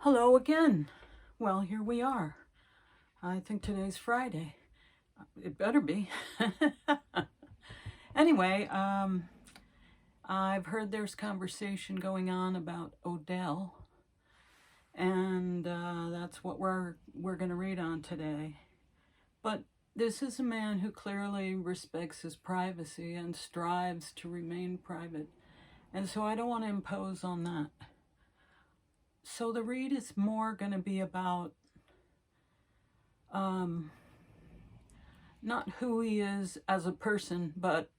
Hello again. Well, here we are. I think today's Friday. It better be. Anyway, I've heard there's conversation going on about Odell, and that's what we're going to read on today. But this is a man who clearly respects his privacy and strives to remain private, and so I don't want to impose on that. So the read is more going to be about not who he is as a person, but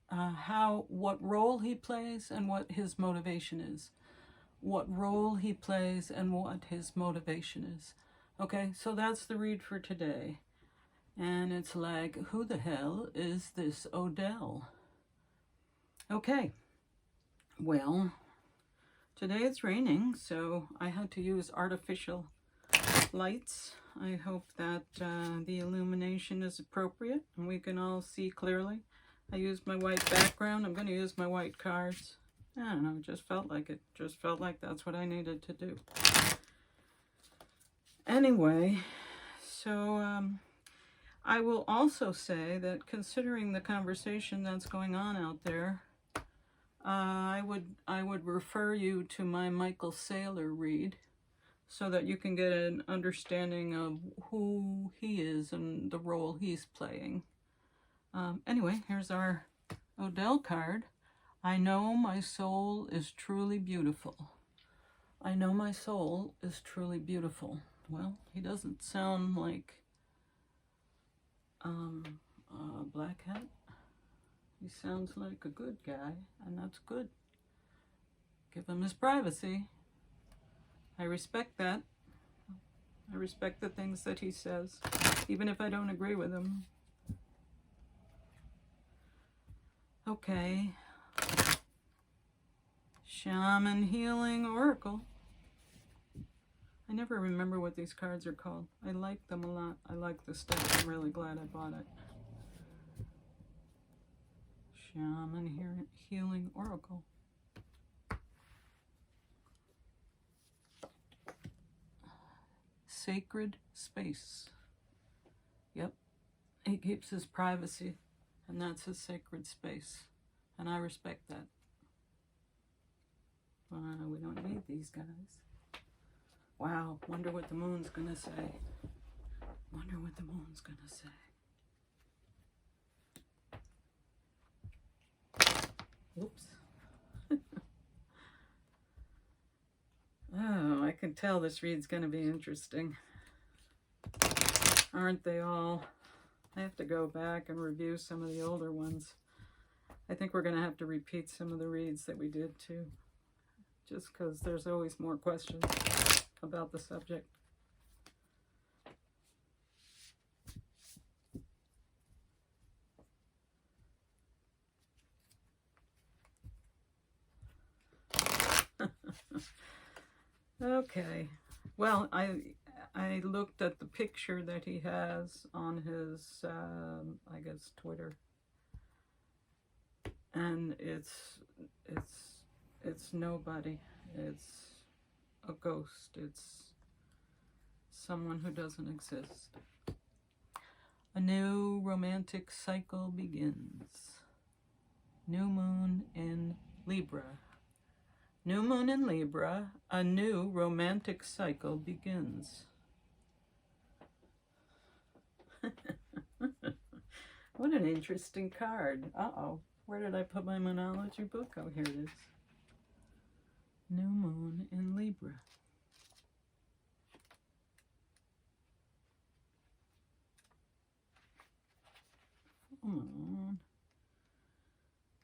what role he plays and what his motivation is. What role he plays and what his motivation is. Okay, so that's the read for today. And it's like, who the hell is this Odell? Okay, well, today it's raining, so I had to use artificial lights. I hope that the illumination is appropriate and we can all see clearly. I used my white background. I'm going to use my white cards. I don't know, it just felt like it. Just felt like that's what I needed to do. Anyway, so I will also say that considering the conversation that's going on out there, I would refer you to my Michael Saylor read so that you can get an understanding of who he is and the role he's playing. Anyway, here's our Odell card. I know my soul is truly beautiful. I know my soul is truly beautiful. Well, he doesn't sound like a black hat. He sounds like a good guy, and that's good. Give him his privacy. I respect that. I respect the things that he says, even if I don't agree with him. Okay. Shaman Healing Oracle. I never remember what these cards are called. I like them a lot. I like this stuff. I'm really glad I bought it. Shaman Healing Oracle. Sacred space. Yep. He keeps his privacy, and that's his sacred space. And I respect that. We don't need these guys. Wow, wonder what the moon's gonna say. Wonder what the moon's gonna say. Oops. Oh, I can tell this read's gonna be interesting. Aren't they all? I have to go back and review some of the older ones. I think we're gonna have to repeat some of the reads that we did too, just because there's always more questions about the subject. Okay, well, I looked at the picture that he has on his, I guess, Twitter, and it's nobody. It's a ghost. It's someone who doesn't exist. A new romantic cycle begins. New moon in Libra. New moon in Libra, a new romantic cycle begins. What an interesting card. Uh-oh, where did I put my Moonology book? Oh, here it is. New moon in Libra. Come on.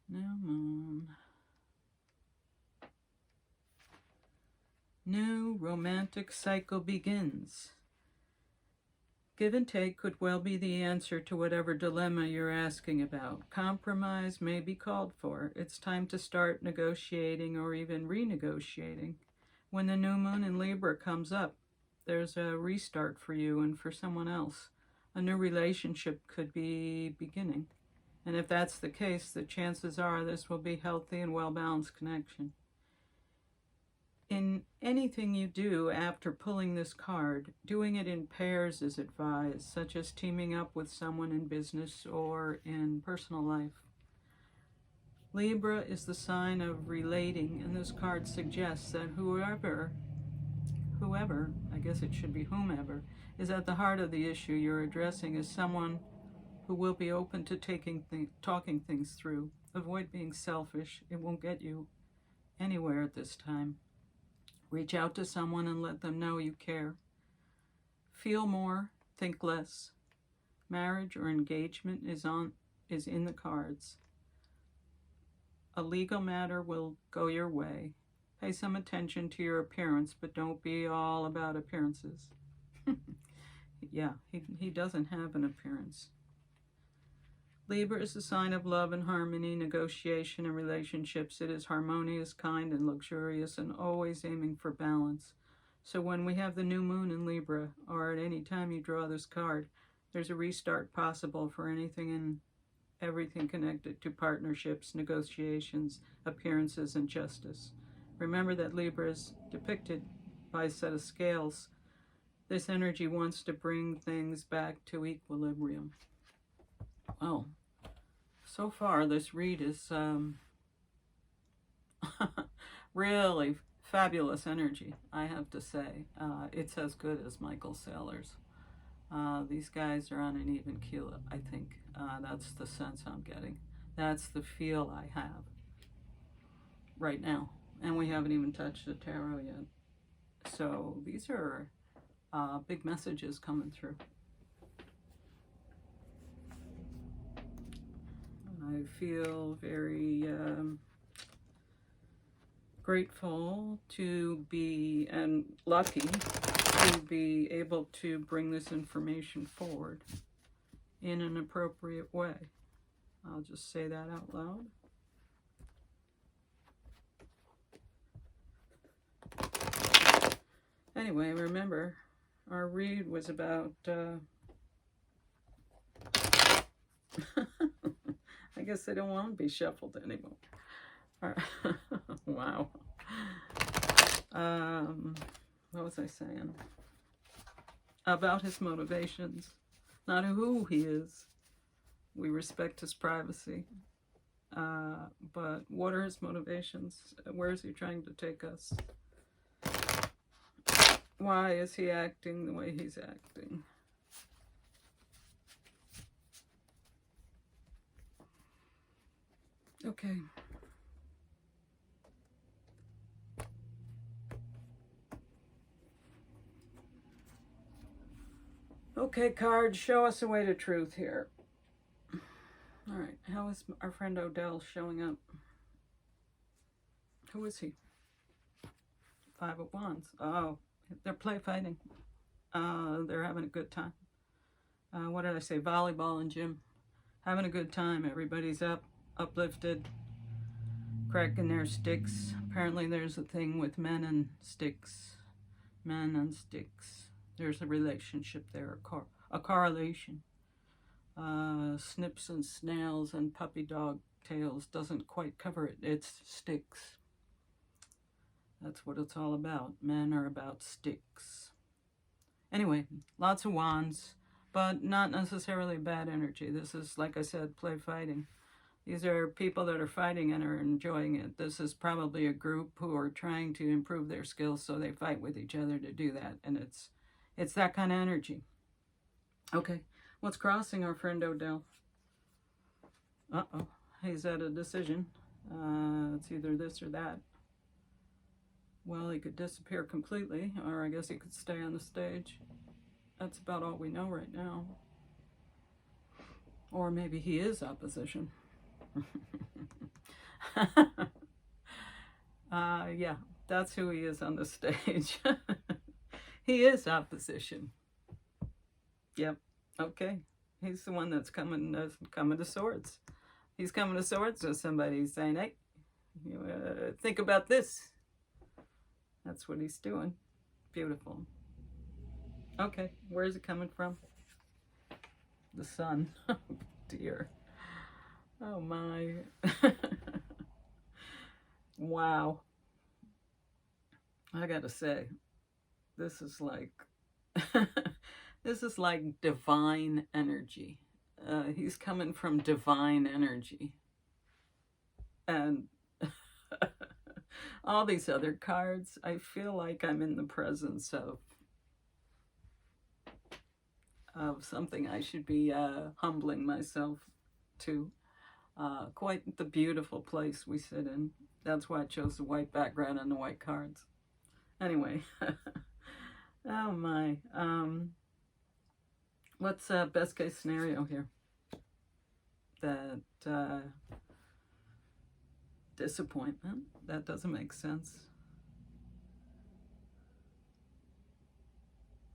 New moon. New romantic cycle begins. Give and take could well be the answer to whatever dilemma you're asking about. Compromise may be called for. It's time to start negotiating or even renegotiating. When the new moon in Libra comes up, there's a restart for you and for someone else. A new relationship could be beginning. And if that's the case, the chances are this will be healthy and well-balanced connection. in anything you do after pulling this card, doing it in pairs is advised, such as teaming up with someone in business or in personal life. Libra is the sign of relating, and this card suggests that whoever, I guess it should be whomever, is at the heart of the issue you're addressing is someone who will be open to talking things through. Avoid being selfish. It won't get you anywhere at this time. Reach out to someone and let them know you care. Feel more, think less. Marriage or engagement is in the cards. A legal matter will go your way. Pay some attention to your appearance, but don't be all about appearances. Yeah, he doesn't have an appearance. Libra is a sign of love and harmony, negotiation, and relationships. It is harmonious, kind, and luxurious, and always aiming for balance. So when we have the new moon in Libra, or at any time you draw this card, there's a restart possible for anything and everything connected to partnerships, negotiations, appearances, and justice. Remember that Libra is depicted by a set of scales. This energy wants to bring things back to equilibrium. Well, so far this read is really fabulous energy, I have to say. It's as good as Michael Saylor's. These guys are on an even keel, I think. That's the sense I'm getting. That's the feel I have right now. And we haven't even touched the tarot yet. So these are big messages coming through. I feel very grateful to be, and lucky to be able to bring this information forward in an appropriate way. I'll just say that out loud. Anyway, remember, our read was about I guess they don't want to be shuffled anymore. Wow. What was I saying? About his motivations, not who he is. We respect his privacy. But what are his motivations? Where is he trying to take us? Why is he acting the way he's acting? Okay. Okay, cards, show us the way to truth here. All right, how is our friend Odell showing up? Who is he? Five of Wands. Oh, they're play fighting. They're having a good time. What did I say? Volleyball and gym. Having a good time. Everybody's uplifted, cracking their sticks. Apparently there's a thing with men and sticks. Men and sticks. There's a relationship there, a correlation. Snips and snails and puppy dog tails doesn't quite cover it. It's sticks. That's what it's all about. Men are about sticks. Anyway, lots of wands, but not necessarily bad energy. This is, like I said, play fighting. These are people that are fighting and are enjoying it. This is probably a group who are trying to improve their skills, so they fight with each other to do that. And it's that kind of energy. Okay, what's crossing our friend Odell? Uh-oh, he's at a decision. It's either this or that. Well, he could disappear completely, or I guess he could stay on the stage. That's about all we know right now. Or maybe he is opposition. Yeah, that's who he is on the stage. He is opposition. Yep, okay. He's the one that's coming to swords. He's coming to swords with somebody. He's saying, hey, think about this. That's what he's doing. Beautiful. Okay, where is it coming from? The sun. Oh, dear. Oh, my. Wow. I gotta say, this is like this is like divine energy. He's coming from divine energy. And all these other cards, I feel like I'm in the presence of something I should be humbling myself to. Quite the beautiful place we sit in. That's why I chose the white background and the white cards. Anyway, oh my. What's best case scenario here? That disappointment. That doesn't make sense.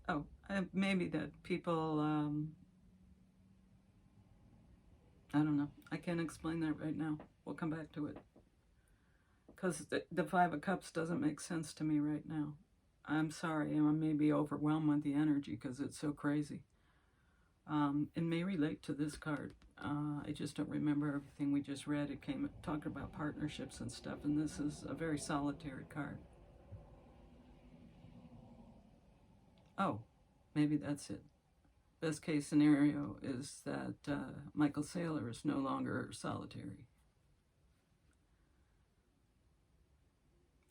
Oh, maybe that people, I don't know. I can't explain that right now. We'll come back to it. Because the Five of Cups doesn't make sense to me right now. I'm sorry, I may be overwhelmed with the energy because it's so crazy. It may relate to this card. I just don't remember everything we just read. It talked about partnerships and stuff, and this is a very solitary card. Oh, maybe that's it. Best case scenario is that Michael Saylor is no longer solitary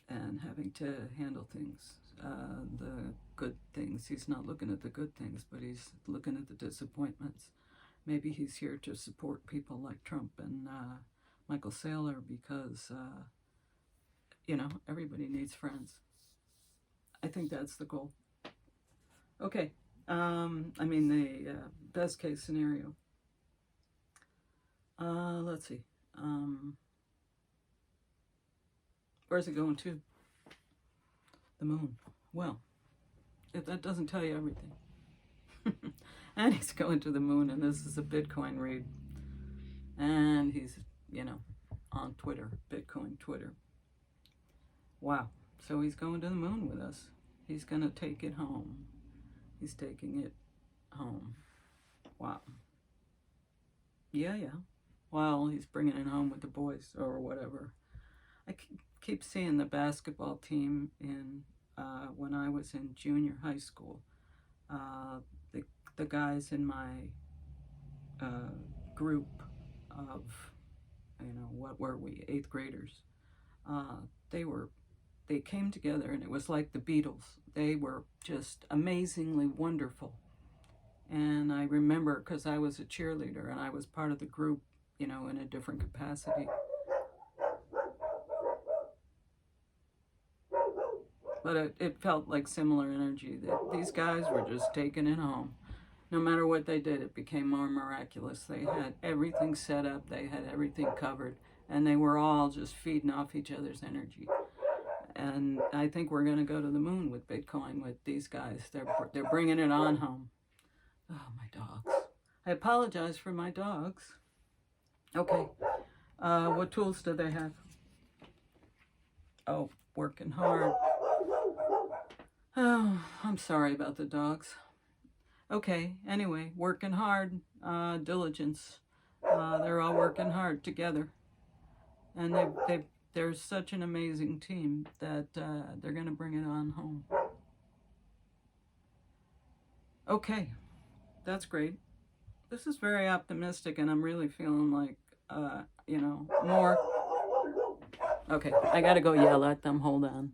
and having to handle things, the good things. He's not looking at the good things, but he's looking at the disappointments. Maybe he's here to support people like Trump and Michael Saylor because, everybody needs friends. I think that's the goal. Okay. The best case scenario. Let's see. Where's it going to? The moon. Well, if that doesn't tell you everything. And he's going to the moon, and this is a Bitcoin read. And he's, on Twitter, Bitcoin Twitter. Wow. So he's going to the moon with us. He's going to take it home. He's taking it home. Wow. Yeah. Well, he's bringing it home with the boys or whatever. I keep seeing the basketball team in when I was in junior high school. The guys in my group of, what were we, 8th graders, they came together, and it was like the Beatles. They were just amazingly wonderful. And I remember, because I was a cheerleader and I was part of the group, in a different capacity. But it felt like similar energy, that these guys were just taking it home. No matter what they did, it became more miraculous. They had everything set up, they had everything covered, and they were all just feeding off each other's energy. And I think we're going to go to the moon with Bitcoin with these guys. They're bringing it on home. Oh, my dogs. I apologize for my dogs. Okay. What tools do they have? Oh, working hard. Oh, I'm sorry about the dogs. Okay, anyway, working hard, diligence. They're all working hard together. And they're such an amazing team that they're going to bring it on home. Okay, that's great. This is very optimistic, and I'm really feeling like, more. Okay, I got to go yell at them. Hold on.